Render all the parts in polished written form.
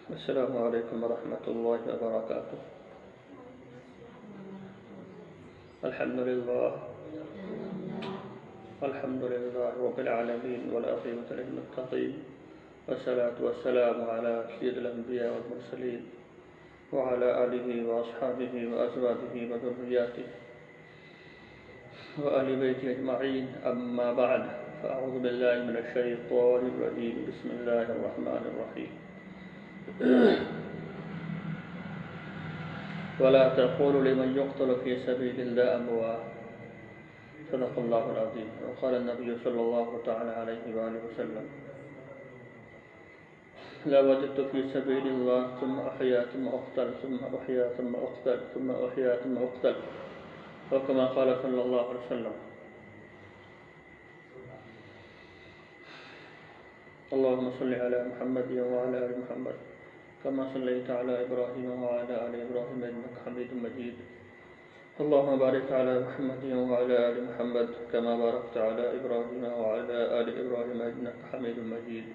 السلام عليكم ورحمة الله وبركاته. الحمد لله رب العالمين والعاقبة للمتقين، والصلاة والسلام على سيد الأنبياء والمرسلين وعلى آله وأصحابه وأزواجه وذرياته وآل بيته أجمعين. أما بعد، فأعوذ بالله من الشيطان الرجيم. بسم الله الرحمن الرحيم. ولا تقولوا لمن يقتل في سبيل الله أموات. صدق الله العظيم. وقال النبي صلى الله تعالى عليه وآله وسلم: لا وجدت في سبيل الله ثم أحيا ثم أقتل ثم أحيا ثم أقتل ثم أحيا ثم أقتل، وكما قال صلى الله عليه وسلم. اللهم صل على محمد وعلى آل محمد كما صليت على إبراهيم وعلى آل إبراهيم إنك حميد مجيد. اللهم بارك على محمد وعلى آل محمد كما باركت على إبراهيم وعلى آل إبراهيم إنك حميد مجيد.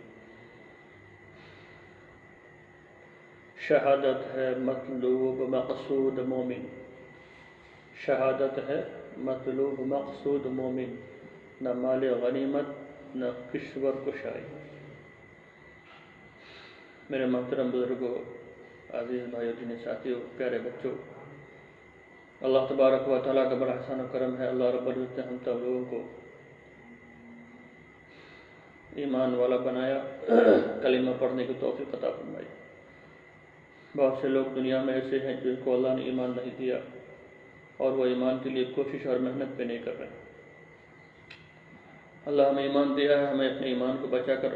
شہادت ہے مطلوب مقصود مومن. شہادت ہے مطلوب مقصود مومن، نہ مال غنیمت نہ کشور کشائی. میرے محترم بزرگوں، عزیز بھائیو، دینی ساتھیو، پیارے بچوں، اللہ تبارک و تعالیٰ کا بڑا احسان و کرم ہے. اللہ رب العزت نے ہم سب لوگوں کو ایمان والا بنایا، کلمہ پڑھنے کی توفیق عطا فرمائی. بہت سے لوگ دنیا میں ایسے ہیں جن کو اللہ نے ایمان نہیں دیا اور وہ ایمان کے لیے کوشش اور محنت پہ نہیں کر رہے. اللہ ہمیں ایمان دیا ہے، ہمیں اپنے ایمان کو بچا کر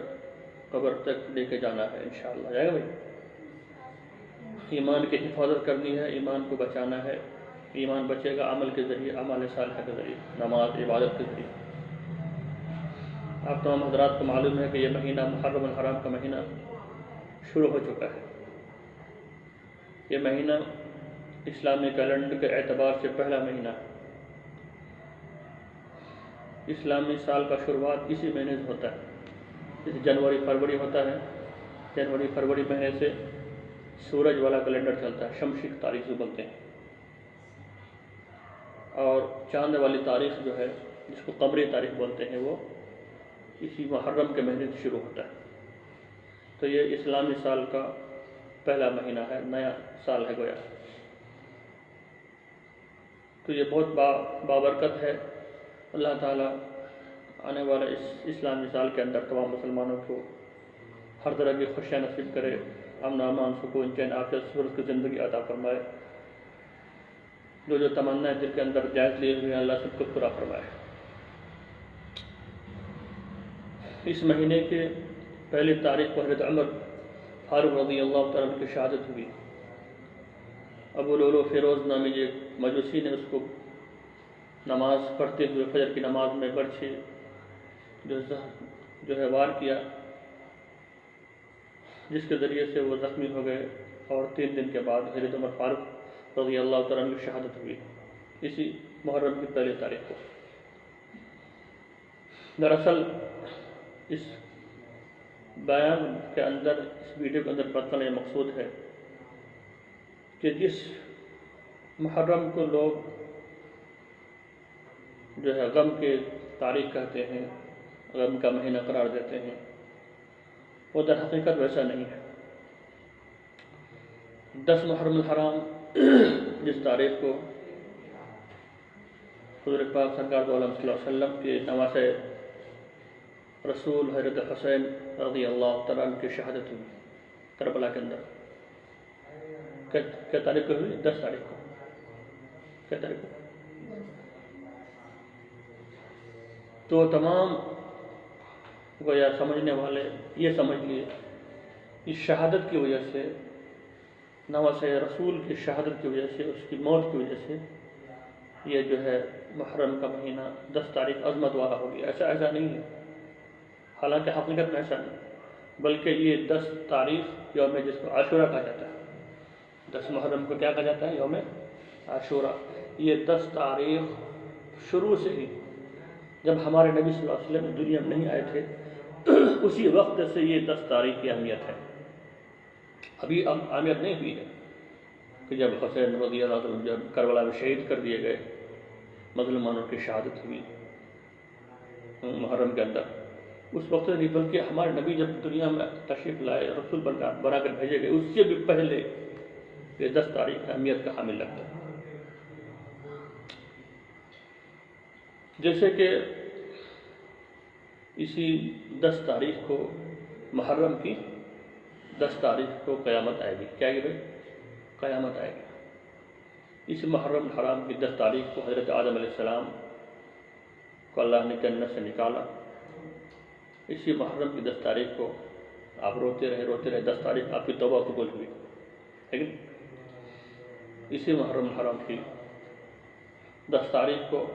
قبر تک لے کے جانا ہے. انشاءاللہ جائے گا بھائی. ایمان کی حفاظت کرنی ہے، ایمان کو بچانا ہے. ایمان بچے گا عمل کے ذریعے، اعمال صالحہ کے ذریعے، نماز عبادت کے ذریعے. آپ تمام حضرات کو معلوم ہے کہ یہ مہینہ محرم الحرام کا مہینہ شروع ہو چکا ہے. یہ مہینہ اسلامی کیلنڈر کے اعتبار سے پہلا مہینہ ہے. اسلامی سال کا شروعات اسی مہینے سے ہوتا ہے. جیسے جنوری فروری ہوتا ہے، جنوری فروری مہینے سے سورج والا کیلنڈر چلتا ہے، شمسی تاریخ جو بولتے ہیں. اور چاند والی تاریخ جو ہے، جس کو قمری تاریخ بولتے ہیں، وہ اسی محرم کے مہینے سے شروع ہوتا ہے. تو یہ اسلامی سال کا پہلا مہینہ ہے، نیا سال ہے گویا. تو یہ بہت بابرکت ہے. اللہ تعالیٰ آنے والے اس اسلامی سال کے اندر تمام مسلمانوں کو ہر طرح کی خوشیاں نصیب کرے، امن و امان، سکون، چین، عافیت، سرور کی زندگی عطا فرمائے. جو تمنا دل کے اندر جائز لیے ہوئے ہیں، اللہ سب کو پورا فرمائے. اس مہینے کے پہلی تاریخ کو حضرت عمر فاروق رضی اللہ تعالیٰ عنہ کی شہادت ہوئی. ابو لولو فیروز نامی ایک مجوسی نے اس کو نماز پڑھتے ہوئے فجر کی نماز میں برچھی جو ہے وار کیا، جس کے ذریعے سے وہ زخمی ہو گئے. اور 3 دن کے بعد حضرت عمر فاروق رضی اللہ تعالیٰ عنہ کی شہادت ہوئی، اسی محرم کی پہلی تاریخ کو. دراصل اس بیان کے اندر، اس ویڈیو کے اندر بتانا یہ مقصود ہے کہ جس محرم کو لوگ جو ہے غم کی تاریخ کہتے ہیں، غم کا مہینہ قرار دیتے ہیں، وہ در حقیقت ویسا نہیں ہے. 10 محرم الحرام جس تاریخ کو حضور پاک سرکار دو عالم صلی اللہ علیہ وسلم کے نواسۂ رسول حضرت حسین رضی اللہ تعالیٰ عنہ کی شہادت ہوئی کربلا کے اندر. کیا تاریخ کو ہوئی؟ 10 تاریخ کو. کیا تاریخ کو؟ تو تمام گویا سمجھنے والے یہ سمجھ لیے اس شہادت کی وجہ سے، نواسۂ رسول کی شہادت کی وجہ سے، اس کی موت کی وجہ سے یہ جو ہے محرم کا مہینہ 10 تاریخ عظمت والا ہو گیا. ایسا نہیں ہے. حالانکہ حقیقت میں ایسا نہیں، بلکہ یہ 10 تاریخ یوم جس کو عاشورہ کہا جاتا ہے. 10 محرم کو کیا کہا جاتا ہے؟ یوم عاشورہ. یہ 10 تاریخ شروع سے ہی، جب ہمارے نبی صلی اللہ علیہ وسلم دنیا میں نہیں آئے تھے، اسی وقت سے یہ 10 تاریخ کی اہمیت ہے. ابھی عامیت نہیں ہوئی ہے کہ جب حسین رضی اللہ عنہ جب کربلا میں شہید کر دیے گئے، مظلومانوں کی شہادت ہوئی محرم کے اندر، اس وقت نہیں بلکہ ہمارے نبی جب دنیا میں تشریف لائے، رسول بنا کر بھیجے گئے، اس سے بھی پہلے یہ 10 تاریخ اہمیت کا حامل لگتا ہے۔ جیسے کہ اسی 10 تاریخ کو، محرم کی 10 تاریخ کو قیامت آئے گی۔ کیا ہے بھائی؟ قیامت آئے گی۔ اس محرم الحرام کی 10 تاریخ کو حضرت آدم علیہ السلام کو اللہ نے جنت سے نکالا۔ اسی محرم کی 10 تاریخ کو آپ روتے رہے 10 تاریخ آپ کی توبہ قبول ہوئی، لیکن اسی محرم الحرام کی 10 تاریخ کو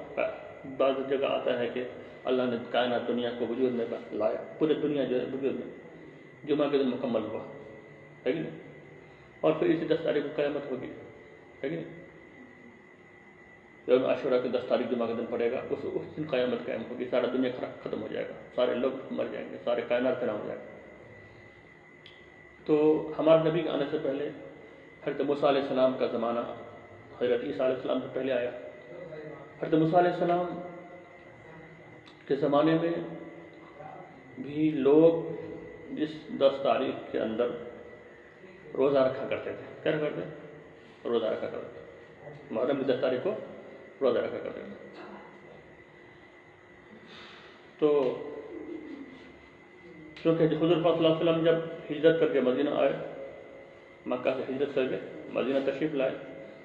بعض جگہ آتا ہے کہ اللہ نے کائنات دنیا کو وجود میں لایا، پورے دنیا جو ہے وجود میں جمعہ کے دن مکمل ہوا، ہے کہ نہیں؟ اور پھر اسی 10 تاریخ کو قیامت ہوگی، ہے کہ نہیں؟ یوم عاشوراء کی 10 تاریخ جمعہ کا دن پڑے گا، اس دن قیامت قائم ہوگی، سارا دنیا ختم ہو جائے گا، سارے لوگ مر جائیں گے، سارے کائنات فنا ہو جائے گا۔ تو ہمارے نبی کے آنے سے پہلے حضرت موسیٰ علیہ السلام کا زمانہ حضرت عیسیٰ علیہ السلام سے پہلے آیا۔ حضرت موسیٰ علیہ السلام کے زمانے میں بھی لوگ اس 10 تاریخ کے اندر روزہ رکھا کرتے تھے۔ کیا کرتے تھے؟ روزہ رکھا کرتے تھے۔ محرم کی 10 تاریخ کو روزہ رکھا کرتے تھے۔ تو کیونکہ حضور پاک صلی اللہ علیہ وسلم جب ہجرت کر کے مدینہ آئے، مکہ سے ہجرت کر کے مدینہ تشریف لائے،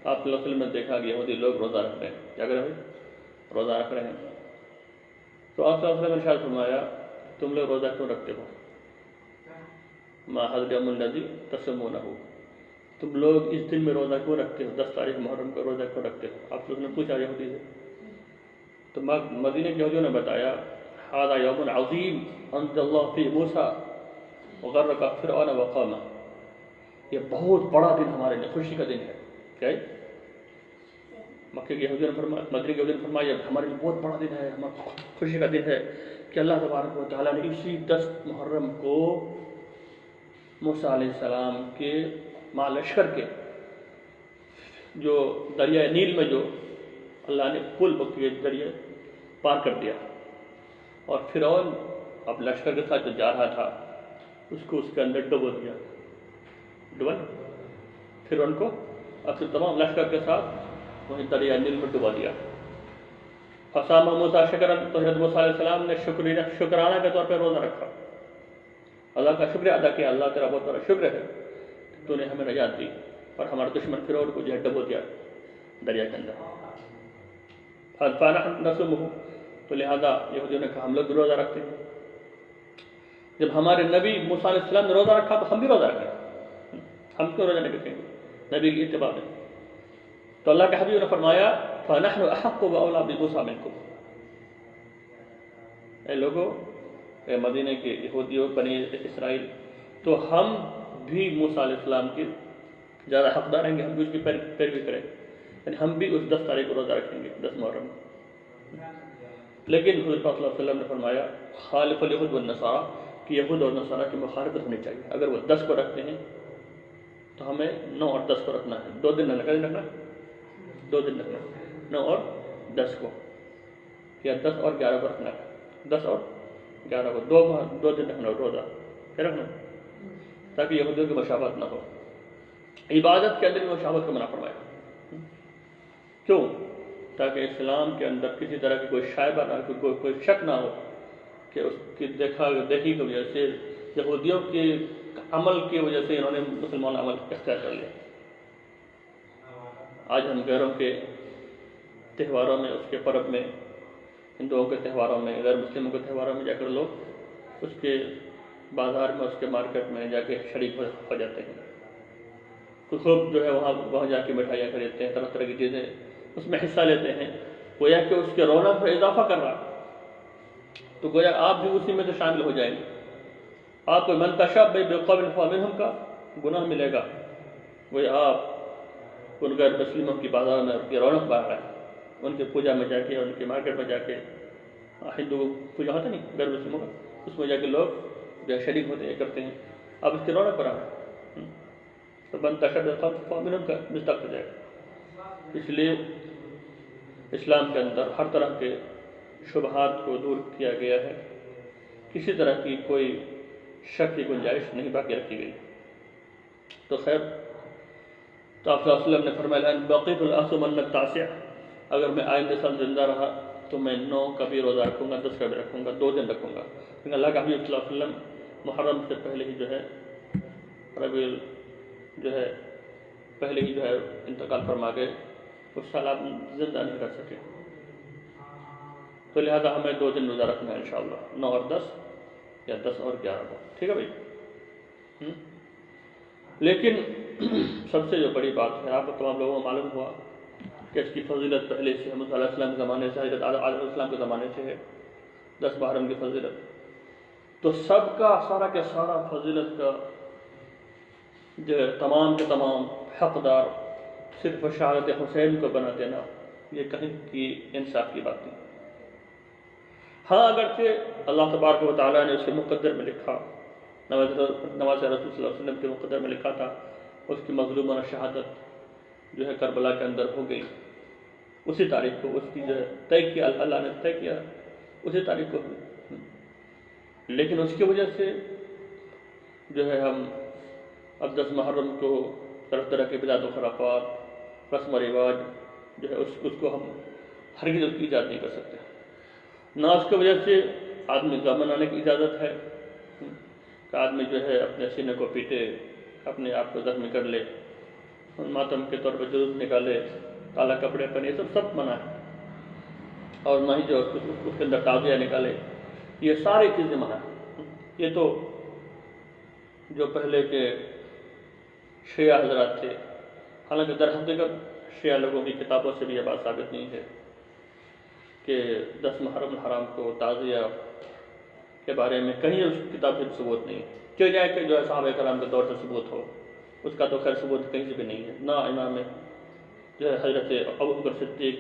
تو آپ صلی اللہ علیہ وسلم نے دیکھا کہ یہودی لوگ روزہ رکھ رہے ہیں۔ کیا کر رہے ہیں؟ روزہ رکھ رہے ہیں۔ تو آپ صلی اللہ علیہ وسلم نے ارشاد فرمایا، تم لوگ روزہ کیوں رکھتے ہو؟ ما حضر یوم الذی تصومونہ، تم لوگ اس دن میں روزہ کیوں رکھتے ہو؟ 10 تاریخ محرم کا روزہ کیوں رکھتے ہو؟ آپ نے پوچھا یہودی سے، تو مدینہ کے یہودیوں نے بتایا، ھذا یوم عظیم انزل اللہ فی موسیٰ وغرق فرعون وقومہ، یہ بہت بڑا دن ہمارے لیے خوشی کا دن ہے۔ کیا ہے؟ مکے کے یہودیوں نے فرمایا، مدینہ کے یہودیوں نے فرمایا ہمارے لیے بہت بڑا دن ہے، ہمارا خوشی کا دن ہے کہ اللہ تبارک و تعالیٰ نے اسی 10 محرم کو موسیٰ علیہ السلام کے مع لشکر کے جو دریائے نیل میں جو اللہ نے پل کے ذریعے پار کر دیا، اور فرعون اب لشکر کے ساتھ جو جا رہا تھا اس کو اس کے اندر ڈبو دیا، فرعون کو اپنے تمام لشکر کے ساتھ وہیں دریائے نیل میں ڈبا دیا۔ فصام موسیٰ شکرا، تو حضرت موسیٰ علیہ السلام نے شکرانہ کے طور پہ روزہ رکھا، اللہ کا شکریہ ادا کیا، اللہ تیرا بہت بڑا شکر ہے کہ تو نے ہمیں نجات دی اور ہمارے دشمن فرعون کو جو ہے ڈبو دیا دریا کے اندر۔ فنحن نصومہ، تو لہذا یہودیوں نے کہا ہم لوگ بھی روزہ رکھتے ہیں۔ جب ہمارے نبی موسیٰ علیہ السلام نے روزہ رکھا تو ہم بھی روزہ رکھیں، ہم کیوں روزہ نہیں رکھیں گے نبی کی اتباع میں؟ تو اللہ کے حبیب نے فرمایا فنحن احق واولی بموسیٰ منکم، اے لوگوں، اے مدینہ کے یہودیوں بنی اسرائیل، تو ہم بھی موسیٰ علیہ السلام کے زیادہ حقدار ہیں گے، ہم بھی اس کی پیروی کریں، یعنی ہم بھی اس 10 تاریخ کو روزہ رکھیں گے، 10 محرم۔ لیکن حضور صلی اللہ علیہ وسلم نے فرمایا خالف الیہود والنصارى، کہ یہود اور نصارہ کی مخالفت ہونی چاہیے، اگر وہ 10 کو رکھتے ہیں تو ہمیں 9 اور 10 کو رکھنا ہے، 2 دن رکھنا ہے، 2 دن رکھنا ہے، 9 اور 10 کو، یا 10 اور 11 کو رکھنا ہے، 10 اور 11 کو 2 دن رکھنا روزہ، کیا رکھنا تاکہ یہودیوں کی مشابہت نہ ہو۔ عبادت کے اندر بھی مشابہت کو منع فرمایا، کیوں؟ تاکہ اسلام کے اندر کسی طرح کی کوئی شائبہ نہ ہو، کوئی شک نہ ہو کہ اس کی دیکھی کی وجہ سے، یہودیوں کے عمل کی وجہ سے انہوں نے مسلمان عمل اختیار کر لیا۔ آج ہم غیروں کے تہواروں میں، اس کے پرب میں، ہندوؤں کے تہواروں میں، غیر مسلموں کے تہواروں میں جا کر لوگ اس کے بازار میں، اس کے مارکیٹ میں جا کے شریک ہو جاتے ہیں، تو خوب جو ہے وہاں جا کے مٹھائیاں خریدتے ہیں، طرح طرح کی چیزیں اس میں حصہ لیتے ہیں، گویا کہ اس کے رونق میں اضافہ کر رہا، تو گویا آپ بھی اسی میں سے شامل ہو جائیں گے۔ آپ کو من تشبہ بقوم فہو منہم کا گناہ ملے گا، گویا آپ ان غیر مسلموں کی بازار میں ان کی رونق بڑھا رہے ہیں، ان کی پوجا میں جا کے، ان کی مارکیٹ میں جا کے، ہندو پوجا ہوتا نہیں غیر مسلموں کا، اس میں جا کے لوگ جو شریک ہوتے ہیں، کرتے ہیں، آپ اس کی رونق بڑھا رہے ہیں۔ تو بنتا فامن کا مستق ہو جائے گا۔ اس لیے اسلام کے اندر ہر طرح کے شبہات کو دور کیا گیا ہے، کسی طرح کی کوئی شک کی گنجائش نہیں باقی رکھی گئی۔ تو خیر، تو آپ صلی اللہ علیہ وسلم نے فرمایا بقیت الاسم التاسع، اگر میں آئندہ سال زندہ رہا تو میں 9 کا بھی روزہ رکھوں گا، 10 کا بھی رکھوں گا، 2 دن رکھوں گا، لیکن اللہ کے حبیب صلی اللہ علیہ وسلم محرم سے پہلے ہی جو ہے ربیع جو ہے پہلے ہی جو ہے انتقال فرما گئے، اس سال آپ زندہ نہیں رہ سکے، تو لہذا ہمیں 2 دن روزہ رکھنا ہے انشاءاللہ، 9 اور 10 یا 10 اور 11 کو، ٹھیک ہے بھائی۔ لیکن سب سے جو بڑی بات ہے، آپ کو تمام لوگوں کو معلوم ہوا کہ اس کی فضیلت پہلے سے حضرت علیہ السلام کے زمانے سے، حضرت آدم علیہ السلام کے زمانے سے ہے، 10 محرم کی فضیلت۔ تو سب کا سارا کے سارا فضیلت کا جو تمام کے تمام حقدار صرف شہادت حسین کو بنا دینا، یہ کہیں کی انصاف کی بات نہیں۔ ہاں اگرچہ اللہ تبارک و تعالیٰ نے اسے مقدر میں لکھا، نواز رسول صلی اللہ علیہ وسلم کے مقدر میں لکھا تھا، اس کی مظلومانہ شہادت جو ہے کربلا کے اندر ہو گئی، اسی تاریخ کو اس کی جو ہے طے کیا، اللہ نے طے کیا اسی تاریخ کو ہوئی، لیکن اس کی وجہ سے جو ہے ہم اب 10 محرم کو طرح طرح کے بدعت و خرافات، رسم و رواج جو ہے اس کو ہم ہرگز اس کی ایجاد نہیں کر سکتے، نہ اس کی وجہ سے آدمی غم منانے کی اجازت ہے کہ آدمی جو ہے اپنے سینے کو پیٹے، اپنے آپ کو زخمی کر لے، ماتم کے طور پر جلوس نکالے، کالا کپڑے پہنے، یہ سب منع ہے، اور نہ ہی جو اس کے اندر تعزیہ نکالے، یہ ساری چیزیں منع ہیں۔ یہ تو جو پہلے کے شیعہ حضرات تھے، حالانکہ در حقیقت شیعہ لوگوں کی کتابوں سے بھی یہ بات ثابت نہیں ہے کہ 10 محرم الحرام کو تعزیہ کے بارے میں کہیں اس کتاب سے ثبوت نہیں ہے، کہ جائے کہ جو ہے صحابہ کرام کے دور سے ثبوت ہو، اس کا تو خیر ثبوت کہیں سے بھی نہیں ہے، نہ امام جو ہے حضرت ابوبکر صدیق،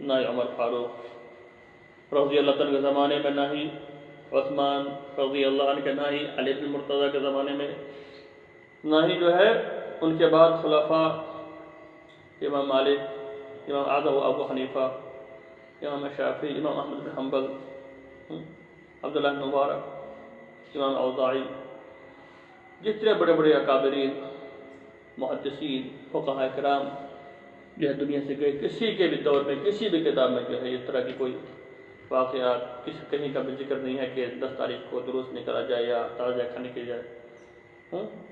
نہ عمر فاروق رضی اللہ عنہ کے زمانے میں، نہ ہی عثمان رضی اللہ عنہ کے، نہ ہی علی بن مرتضیٰ کے زمانے میں، نہ ہی جو ہے ان کے بعد خلفاء امام مالک، امام اعظم ابو حنیفہ، امام شافعی، امام احمد بن حنبل، عبداللہ بن مبارک، امام اوزاعی، جتنے بڑے بڑے اکابرین محدثین فقہاء کرام جو ہے دنیا سے گئے، کسی کے بھی دور میں کسی بھی کتاب میں جو ہے اس طرح کی کوئی واقعات کہیں کا بھی ذکر نہیں ہے کہ 10 تاریخ کو دروس نکالا جائے یا تازہ کھانے کی جائے،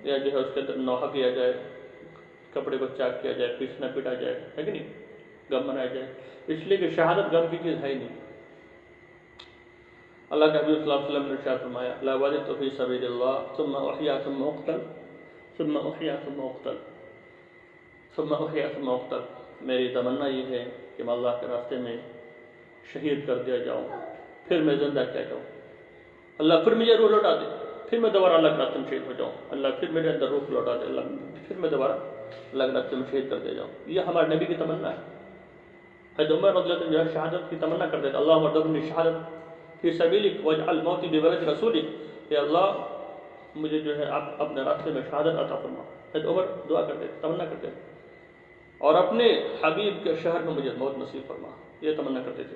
یا جو ہے اس کے اندر نوحہ کیا جائے، کپڑے کو چاک کیا جائے، پیٹنا پیٹا جائے، ہے کہ نہیں، غم منایا جائے، اس لیے کہ شہادت غم کی چیز ہے ہی نہیں۔ اللہ کے حبیب صلی اللہ علیہ وسلم نے ارشاد فرمایا لا وجدت فی سبیل اللہ ثم احیا ثم اقتل ثم احیا ثم اقتل ثم احیا ثم اقتل، میری تمنا یہ ہے کہ میں اللہ کے راستے میں شہید کر دیا جاؤں، پھر میں زندہ کیا جاؤں، اللہ پھر مجھے روح لوٹا دے، پھر میں دوبارہ اللہ کے راستے میں شہید ہو جاؤں، اللہ پھر میرے اندر روح لوٹا دے، اللہ پھر میں دوبارہ اللہ کے راستے میں شہید کر دیا جاؤں۔ یہ ہمارے نبی کی تمنا ہے۔ حضرت عمر رضی اللہ عنہ جو ہے شہادت کی تمنا کرتے تھے، اللہم ارزقنی شہادت فی سبیلک واجعل موتی ببلد رسولک، کہ اللہ مجھے جو ہے آپ اپنے راستے میں شہادت عطا فرما۔ حضرت عمر دعا کرتے تھے، تمنا کرتے تھے، اور اپنے حبیب کے شہر میں مجھے موت نصیب فرما، یہ تمنا کرتے تھے۔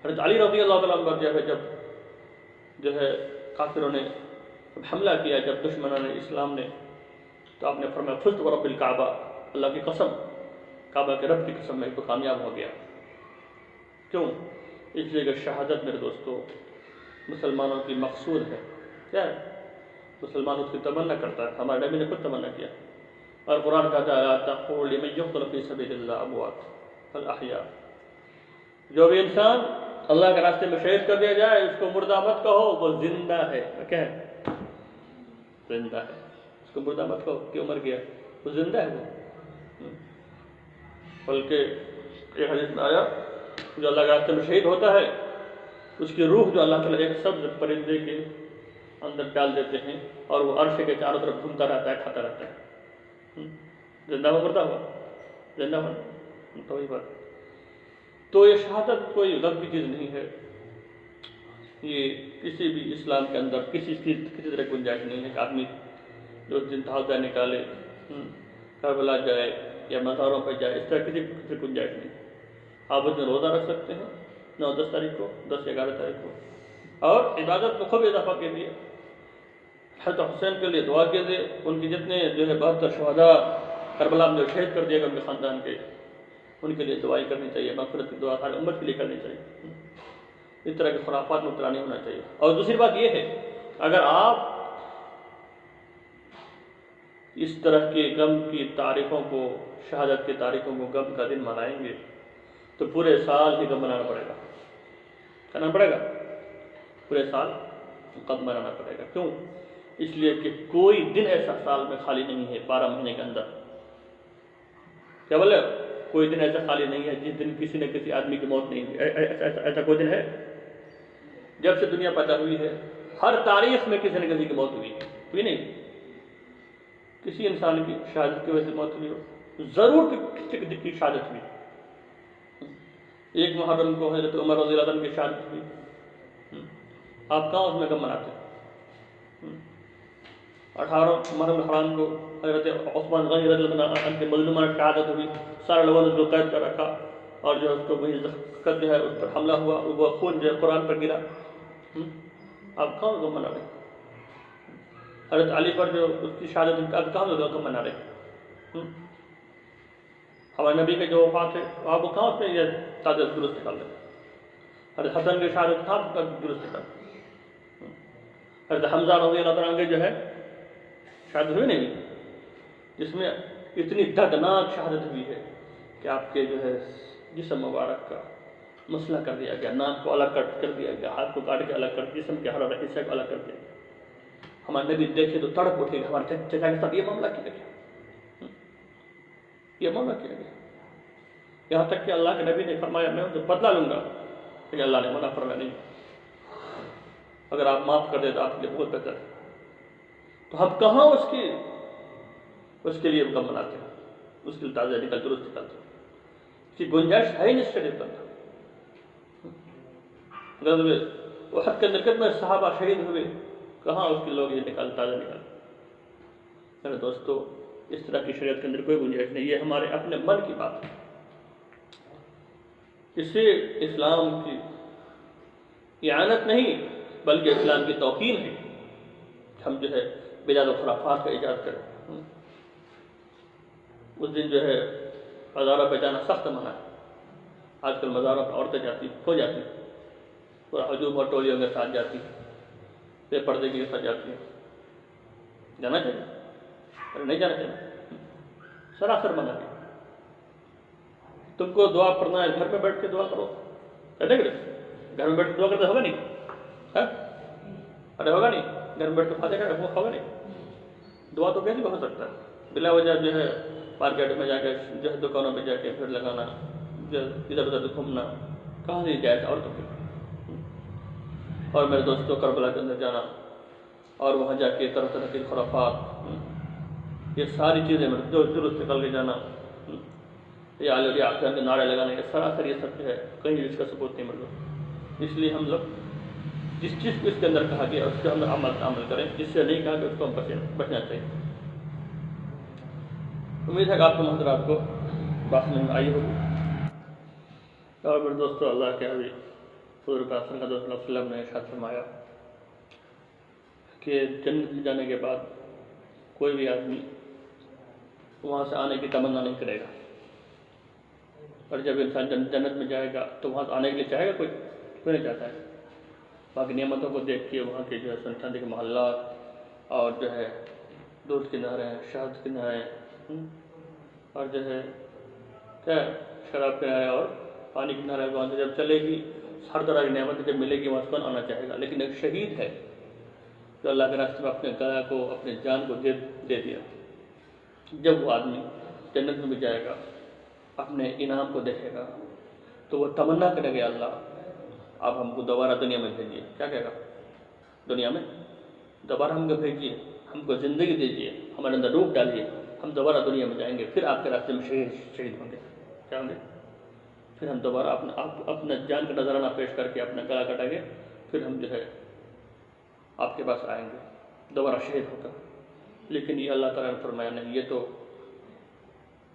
حضرت علی رضی اللہ تعالیٰ عنہ جو ہے جب کافروں نے حملہ کیا، جب دشمنان اسلام نے، تو آپ نے فرمایا فزت ورب الکعبہ، اللہ کی قسم، کعبہ کے رب کی قسم میں تو کامیاب ہو گیا۔ کیوں؟ اس لیے کہ شہادت میرے دوستو مسلمانوں کی مقصود ہے، کیا ہے؟ مسلمان اس کی تمنا کرتا ہے، ہمارے نبی نے خود تمنا کیا، اور قرآن کہتا ہے لا تقولوا لمن يقتل في سبيل الله اموات بل احياء، جو بھی انسان اللہ کے راستے میں شہید کر دیا جائے اس کو مردہ مت کہو، وہ زندہ ہے، کیا ہے؟ زندہ ہے، اس کو مردہ مت کہو کہ مر گیا، وہ زندہ ہے، وہ بلکہ ایک حدیث میں آیا جو اللہ کے راستے میں شہید ہوتا ہے اس کی روح جو اللہ تعالیٰ ایک سبز پرندے کے اندر ڈال دیتے ہیں اور وہ عرش کے چاروں طرف گھومتا رہتا ہے، کھاتا رہتا ہے، زندہ ہوا مردہ ہوا، زندہ ہوا، تو وہی بات۔ تو یہ شہادت کوئی غم کی چیز نہیں ہے، یہ کسی بھی اسلام کے اندر کسی طرح کی گنجائش نہیں ہے کہ آدمی جو دن تعزیہ نکالے، کربلا جائے یا مزاروں پہ جائے، اس طرح کسی گنجائش نہیں۔ آپ اس میں روزہ رکھ سکتے ہیں 9-10 تاریخ کو، 10-11 تاریخ کو، اور عبادت کو خوب اضافہ کیجیے۔ حضرت حسین کے لیے دعا کیجیے، ان کی جتنے 72 شہداء کربلا میں جو شہید کر دیے گئے ان کے خاندان کے، ان کے لیے دعائی کرنی چاہیے، مغفرت کی دعا ساری امت کے لیے کرنی چاہیے۔ اس طرح کے خرافات میں مبتلا نہیں ہونا چاہیے۔ اور دوسری بات یہ ہے، اگر آپ اس طرح کے غم کی تاریخوں کو، شہادت کی تاریخوں کو غم کا دن منائیں گے تو پورے سال ہی غم منانا پڑے گا، کرنا پڑے گا، پورے سال غم منانا پڑے گا۔ کیوں؟ اس لیے کہ کوئی دن ایسا سال میں خالی نہیں ہے 12 مہینے کے اندر۔ کیا بولے؟ کوئی دن ایسا خالی نہیں ہے جس دن کسی نہ کسی آدمی کی موت نہیں ہوئی۔ ایسا کوئی دن ہے؟ جب سے دنیا پیدا ہوئی ہے ہر تاریخ میں کسی نہ کسی کی موت ہوئی نہیں؟ کسی انسان کی شہادت کی وجہ سے موت ہوئی ہو، ضرور کسی کی شہادت ہوئی۔ 1 محرم کو حضرت عمر رضی اللہ عنہ کی شہادت ہوئی، آپ کہاں اس میں غم مناتے؟ 18 محرم الحرام کو حضرت عثمان غنی رضی اللہ عنہ کے مظلومانہ شہادت ہوئی، سارے لوگوں نے اس کو قید کر رکھا، اور جو اس کو وہی جو ہے اس پر حملہ ہوا، وہ خون جو ہے قرآن پر گرا۔ آپ کہاں غم منا رہے؟ حضرت علی پر جو اس کی شہادت ہوئی، آپ کہاں غم منا رہے؟ ہمارے نبی کے جو وفات ہے آپ کو کہاں اس میں یہ تعداد درست نکال دیں؟ حضرت حسن کی شہادت کہاں درست نکال دیں؟ حضرت حمزہ رضی اللہ عنہ جو ہے شہادت ہوئی نہیں، جس میں اتنی دردناک شہادت ہوئی ہے کہ آپ کے جو ہے جسم مبارک کا مسئلہ کر دیا گیا، ناک کو الگ کر دیا گیا، ہاتھ کو کاٹ کے الگ کر، جسم کے ہر حصے کو الگ کر دیا گیا۔ ہمارے نبی دیکھے تو تڑپ اٹھے، ہمارے چچا کے ساتھ یہ معاملہ کیا گیا، یہ معاملہ کیا گیا، یہاں تک کہ اللہ کے نبی نے فرمایا میں اسے بدلا لوں گا، لیکن اللہ نے منع فرمایا نہیں، اگر آپ معاف کر دیں تو آپ کے لیے بہت بہتر ہے۔ تو ہم کہاں اس کے لیے غم مناتے ہیں، اس کے لیے تازہ نکل درست نکلتے ہیں، اس کی گنجائش ہے ہی نہیں شریعت پر۔ غزوہ احد کے اندر کتنے صحابہ شہید ہوئے، کہاں اس کے لوگ یہ تازہ نکل۔ میرے دوستو، اس طرح کی شریعت کے اندر کوئی گنجائش نہیں، یہ ہمارے اپنے من کی بات ہے۔ اس سے اسلام کی اعانت نہیں بلکہ اسلام کی توہین ہے، ہم جو ہے بدعت و خرافات کا ایجاد کریں۔ اس دن جو ہے مزاروں پہ جانا سخت منع ہے۔ آج کل مزاروں پہ عورتیں جاتی ہو جاتی، پورا ہجوم اور ٹولیوں کے ساتھ جاتی، بے پردے کے ساتھ جاتی ہیں۔ جانا چاہیے؟ ارے نہیں جانا چاہیے، سراسر منع ہے۔ تم کو دعا پڑھنا ہے گھر میں بیٹھ کے دعا کرو، کہتے کہ گھر میں بیٹھ کے دعا کرتے ہوگا نہیں؟ ارے ہوگا نہیں، گھر میں بیٹھ کے فاتحہ کرے ہوگا نہیں؟ دعا تو کیسے ہو سکتا ہے؟ بلا وجہ جو ہے مارکیٹ میں جا کے جو ہے دکانوں پہ جا کے پھر لگانا، جو ادھر ادھر گھومنا، کہاں سے جائے اور تو پھر۔ اور میرے دوستوں، کربلا کے اندر جانا اور وہاں جا کے طرح طرح کے خرافات، یہ ساری چیزیں جو درست نکل کے جانا، یہ علی آخر کے نعرے لگانے کا سراسر یہ سب جو ہے کہیں اس کا ثبوت نہیں مل۔ اس لیے ہم لوگ جس چیز کو اس کے اندر کہا گیا اس کے اندر عمل کریں، جس سے نہیں کہا کہ اس کو ہم بچنا چاہیے۔ امید ہے کہ آپ کو حضرات کو بات سمجھ میں آئی ہوگی۔ اور میرے دوستوں، اللہ کے حبیب حضور پاک صلی اللہ علیہ وسلم نے ارشاد فرمایا کہ جنت میں جانے کے بعد کوئی بھی آدمی وہاں سے آنے کی تمنا نہیں کرے گا، اور جب انسان جنت میں جائے گا تو وہاں آنے کے لیے چاہے گا، کوئی نہیں چاہتا ہے۔ باقی نعمتوں کو دیکھ کے وہاں کے جو ہے سنسانی کے محلات اور جو ہے دودھ کی نہریں، شہد کی نہریں، اور جو ہے کیا شراب کی نہریں اور پانی کی نہریں، وہاں سے جب چلے گی ہر طرح کی نعمت جب ملے گی وہاں سے کون آنا چاہے گا؟ لیکن ایک شہید ہے جو اللہ کے راستے میں اپنے گلا کو، اپنے جان کو دے دیا، جب وہ آدمی جنت میں بھی جائے گا، اپنے انعام کو دیکھے گا تو وہ تمنا کرے گا، اللہ آپ ہم کو دوبارہ دنیا میں بھیجیے۔ کیا کہے گا؟ دنیا میں دوبارہ ہم کو بھیجیے، ہم کو زندگی دیجیے، ہمارے اندر روح ڈالیے، ہم دوبارہ دنیا میں جائیں گے، پھر آپ کے راستے میں شہید ہوں گے۔ کیا ہوں گے؟ پھر ہم دوبارہ اپنا جان کا نذرانہ پیش کر کے اپنا گلا کٹائیں گے، پھر ہم جو ہے آپ کے پاس آئیں گے دوبارہ شہید ہو کر۔ لیکن یہ اللہ تعالیٰ نے فرمایا نہیں، یہ تو